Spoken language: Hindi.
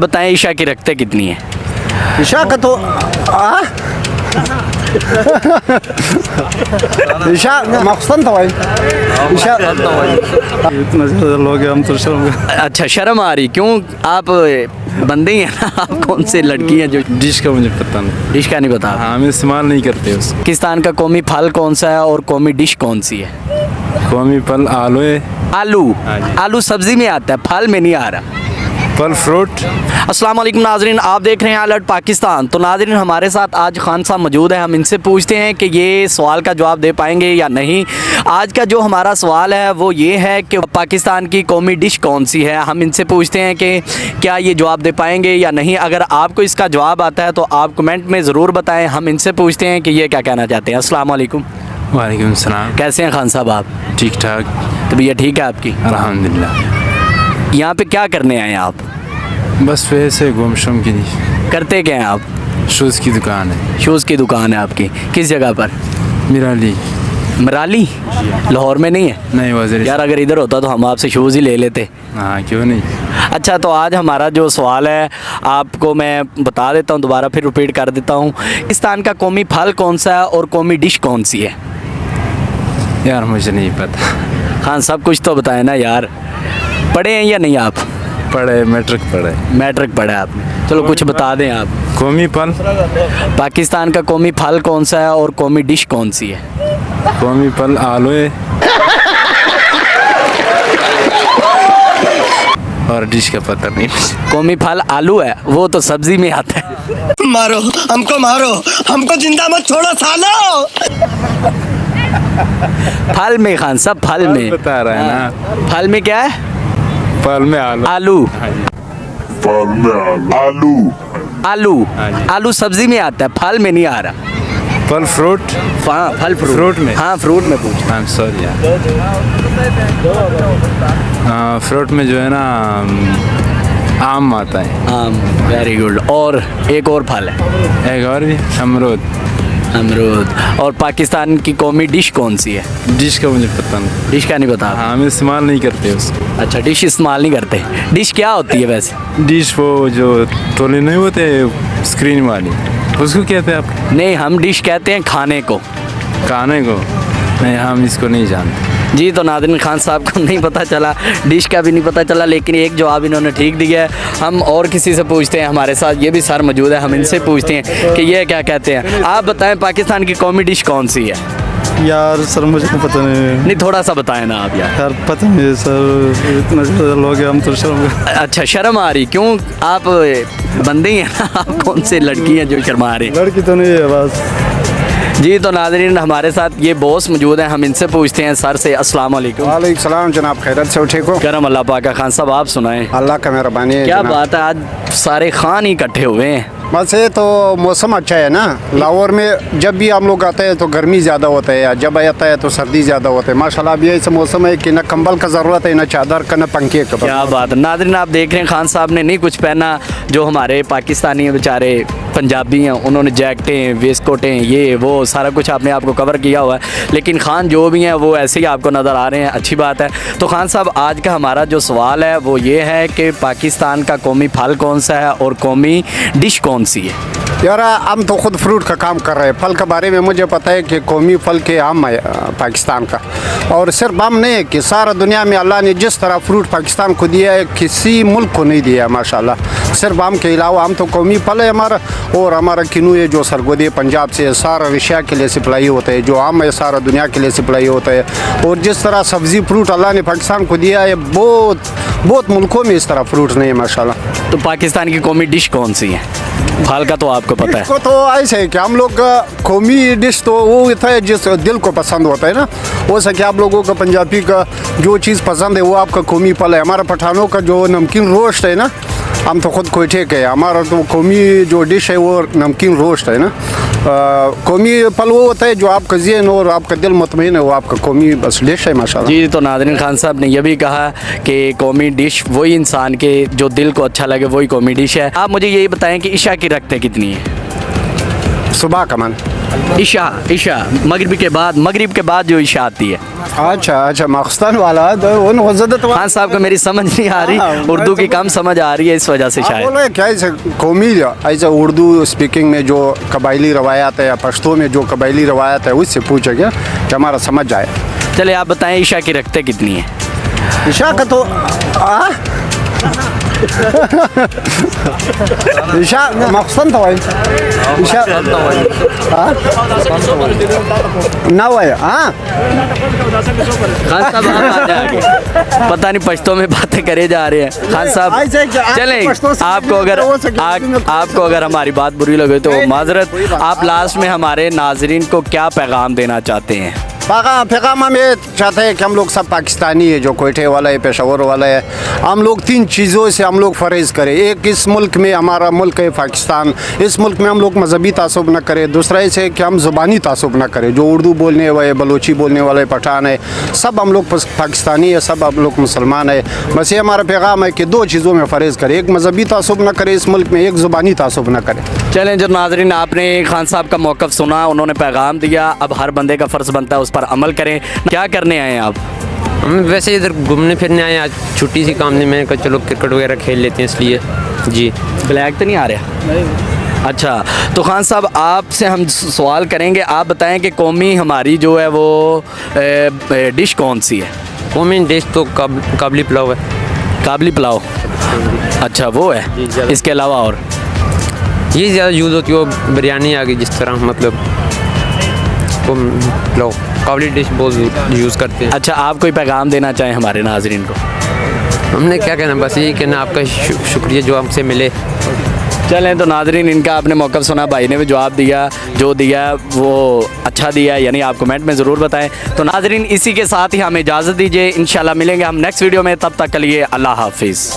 बताएं ईशा की रखते कितनी है? ईशा का तो ईशा मकसद था भाई। ईशा इतना ज़्यादा लोग हैं, हम तो शर्म। अच्छा शर्म आ रही क्यों? आप बंदे ही हैं ना, आप कौन से लड़की हैं जो डिश का मुझे पता नहीं। डिश का नहीं पता? हाँ, हम इस्तेमाल नहीं करते उसको। पाकिस्तान का कौमी फल कौन सा है और कौमी डिश कौन सी है? कौमी फल आलू है। आलू? हाँ जी। आलू सब्जी में आता है, फल में नहीं आ रहा। फल फ्रूट। अस्सलाम वालेकुम नाजरीन, आप देख रहे हैं अलर्ट पाकिस्तान। तो नाजरीन हमारे साथ आज खान साहब मौजूद हैं, हम इनसे पूछते हैं कि ये सवाल का जवाब दे पाएंगे या नहीं। आज का जो हमारा सवाल है वो ये है कि पाकिस्तान की कौमी डिश कौन सी है। हम इनसे पूछते हैं कि क्या ये जवाब दे पाएंगे या नहीं। अगर आपको इसका जवाब आता है तो आप कमेंट में ज़रूर बताएँ। हम इनसे पूछते हैं कि ये क्या कहना चाहते हैं। अस्सलाम वालेकुम। वालेकुम सलाम। कैसे हैं खान साहब आप? ठीक ठाक, तबीयत ठीक है आपकी? अल्हम्दुलिल्लाह। यहाँ पे क्या करने आए हैं आप? बस वैसे घूम शूम की नहीं। करते क्या हैं आप? शूज़ की दुकान है। शूज़ की दुकान है आपकी, किस जगह पर? मिराली। मराली? लाहौर में नहीं है? नहीं, वज़ीर। यार अगर इधर होता तो हम आपसे शूज़ ही ले लेते। हाँ, क्यों नहीं। अच्छा तो आज हमारा जो सवाल है आपको मैं बता देता हूँ, दोबारा फिर रिपीट कर देता हूँ। पाकिस्तान का कौमी फल कौन सा है और कौमी डिश कौन सी है? यार मुझे नहीं पता। हाँ सब कुछ तो बताएं ना यार। पढ़े हैं या नहीं आप? पढ़े, मैट्रिक पढ़े। मैट्रिक पढ़ा है आपने, चलो कुछ बता दें आप। कौमी फल। पाकिस्तान का कौमी फल कौन सा है और कौमी डिश कौन सी है? कौमी फल आलू है और डिश का पता नहीं। कौमी फल आलू है, वो तो सब्जी में आता है। मारो हमको जिंदा मत छोड़ो सालो। फल में खान साहब, फल में बता रहा है ना। हाँ, फल में क्या है? फल में आलू। आलू? आलू आलू? हाँ जी। आलू सब्जी में आता है, फल में नहीं आ रहा। फल फ्रूट। हाँ फल फ्रूट में? हाँ फ्रूट में पूछ। आई एम सॉरी यार। फ्रूट में जो है ना आम आता है। आम, वेरी गुड। और एक और फल है? एक और भी, अमरूद। अमरूद। और पाकिस्तान की कौमी डिश कौन सी है? डिश का मुझे पता नहीं। डिश का नहीं पता? हाँ, हम इस्तेमाल नहीं करते उसको। अच्छा डिश इस्तेमाल नहीं करते। डिश क्या होती है वैसे? डिश वो जो तोले नहीं होते स्क्रीन वाली, उसको कहते हैं आप? नहीं हम डिश कहते हैं खाने को। खाने को? नहीं, हम इसको नहीं जानते। जी तो नाज़रीन खान साहब को नहीं पता चला, डिश का भी नहीं पता चला, लेकिन एक जवाब इन्होंने ठीक दिया है। हम और किसी से पूछते हैं, हमारे साथ ये भी सर मौजूद है, हम इनसे पूछते हैं कि ये क्या कहते हैं। आप बताएं पाकिस्तान की कौमी डिश कौन सी है? यार सर मुझे पता नहीं। नहीं थोड़ा सा बताएं ना आप यार। यार पता नहीं सर, इतना ज़्यादा लोग हैं, हम तो शर्म। अच्छा शर्म आ रही क्यों? आप बंदे ही हैं ना, आप कौन से लड़की हैं जो शर्मा रहे हैं? लड़की तो नहीं है बस। जी तो नाज़रीन हमारे साथ ये बॉस मौजूद हैं, हम इनसे पूछते हैं सर से। अस्सलाम वालेकुम। वालेकुम सलाम जनाब, खैरत से ठीक हो? करम अल्लाह पाक का। खान साहब आप सुनाएं। अल्लाह का मेहरबानी है क्या जनाब। बात है, आज सारे खान ही इकट्ठे हुए हैं। बस ये तो मौसम अच्छा है ना। लाहौर में जब भी हम लोग आते हैं तो गर्मी ज़्यादा होता है, जब आता है तो सर्दी ज़्यादा होता है। माशाल्लाह अभी ऐसा मौसम है कि ना कंबल का ज़रूरत है, ना चादर का, ना पंखे का। क्या बात है नाज़रीन, आप देख रहे हैं खान साहब ने नहीं कुछ पहना। जो हमारे पाकिस्तानी हैं बेचारे पंजाबी हैं, उन्होंने जैकेटें, वेस्टकोटें, ये वो सारा कुछ आपने आपको कवर किया हुआ है। लेकिन खान जो भी हैं वो ऐसे ही आपको नज़र आ रहे हैं, अच्छी बात है। तो खान साहब आज का हमारा जो सवाल है वो ये है कि पाकिस्तान का कौमी फल कौन सा है और कौमी डिश कौन सी है? यार हम तो खुद फ्रूट का काम कर रहे हैं। फल के बारे में मुझे पता है कि कौमी फल के आम है पाकिस्तान का। और सिर्फ आम नहीं है कि सारा दुनिया में अल्लाह ने जिस तरह फ्रूट पाकिस्तान को दिया है किसी मुल्क को नहीं दिया है माशाल्लाह। सिर्फ आम के अलावा आम तो कौमी फल है हमारा। और हमारा किनू है जो सरगोदी पंजाब से सारा एशिया के लिए सप्लाई होता है। जो आम है सारा दुनिया के लिए सप्लाई होता है। और जिस तरह सब्ज़ी फ्रूट अल्लाह ने पाकिस्तान को दिया है, बहुत मुल्कों में इस तरह फ्रूट नहीं है माशाल्लाह। तो पाकिस्तान की कौमी डिश कौन सी है? फल का तो आपको पता है। इसको तो ऐसे है कि हम लोग का कौमी डिश तो वो होता है जिस दिल को पसंद होता है ना। हो सके आप लोगों का पंजाबी का जो चीज़ पसंद है वो आपका कौमी फल है। हमारा पठानों का जो नमकीन रोस्ट है ना, हम तो खुद कोयठे के, हमारा तो कौमी जो डिश है वो नमकीन रोस्ट है ना। कौमी फल वो होता है जो आपका ज़हन और आपका दिल मुतमईन है, वो आपका कौमी बस डिश है माशाल्लाह। जी तो नाज़रीन खान साहब ने यह भी कहा कि कौमी डिश वही इंसान के जो दिल को अच्छा लगे वही कौमी डिश है। आप मुझे यही बताएं कि ईशा की रखते कितनी है? सुबह का मन इशा इशा मगरिब के बाद जो इशा आती है। अच्छा मखस्तन वाला तो उन गज़दत खान साहब को मेरी समझ नहीं आ रही, हाँ, उर्दू की कम समझ आ रही है, इस वजह से शायद। बोले क्या ऐसे कौमी ऐसे उर्दू स्पीकिंग में जो कबायली रवायात है या पश्तो में जो कबायली रवायात है उससे पूछे क्या कि हमारा समझ जाए। चले आप बताएं इशा की रखते कितनी है? ईशा का तो ईशा मखसन था ईशा नौ है। हाँ खान साहब आप आ जाए आगे। पता नहीं पश्तो में बातें करे जा रहे हैं खान साहब। चलें, आपको अगर हमारी बात बुरी लगे तो माजरत। आप लास्ट में हमारे नाजरीन को क्या पैगाम देना चाहते हैं? पैगाम हम ये चाहते हैं कि हम लोग सब पाकिस्तानी है, जो कोयटे वाला है, पेशावर वाला है, हम लोग 3 चीज़ों से हम लोग फरेज करें। एक, इस मुल्क में हमारा मुल्क है पाकिस्तान, इस मुल्क में हम लोग मजहबी तासुब न करें। दूसरा इसे कि हम ज़ुबानी तासुब न करें। जो उर्दू बोलने वाले, बलोची बोलने वाले, पठान है, सब हम लोग पाकिस्तानी है, सब हम लोग मुसलमान है। बस ये हमारा पैगाम है कि 2 चीज़ों में फरेज करें। एक, मजहबी तासुब न करें इस मुल्क में, एक ज़ुबानी तासुब न करें। चलें जो नाजरीन, आपने खान साहब का मौक़िफ़ सुना, उन्होंने पैगाम दिया। अब हर बंदे का फ़र्ज़ बनता है उस पर अमल करें। क्या करने आए हैं आप? हम वैसे इधर घूमने फिरने आए, आज छुट्टी सी काम नहीं, मैंने कहा चलो क्रिकेट वगैरह खेल लेते हैं इसलिए। जी ब्लैक तो नहीं आ रहा? अच्छा, तो खान साहब आपसे हम सवाल करेंगे, आप बताएं कि कौमी हमारी जो है वो डिश कौन सी है? कौमी डिश तो काबली पुलाव है। काबली पुलाव, अच्छा वो है। इसके अलावा और ये ज़्यादा यूज़ होती है, वो बिरयानी आ गई जिस तरह, मतलब वो पुलाव काबली डिश बहुत यूज़ करते हैं। अच्छा, आप कोई पैगाम देना चाहें हमारे नाजरीन को? हमने क्या कहना, बस यही कहना आपका शुक्रिया जो हमसे मिले। चलें तो नाजरीन, इनका आपने मौक़िफ़ सुना, भाई ने भी जवाब दिया, जो दिया वो अच्छा दिया, यानी आप कमेंट में ज़रूर बताएं। तो नाजरीन, इसी के साथ ही हमें इजाज़त दीजिए, इंशाल्लाह मिलेंगे हम नेक्स्ट वीडियो में। तब तक के लिए अल्लाह हाफिज़।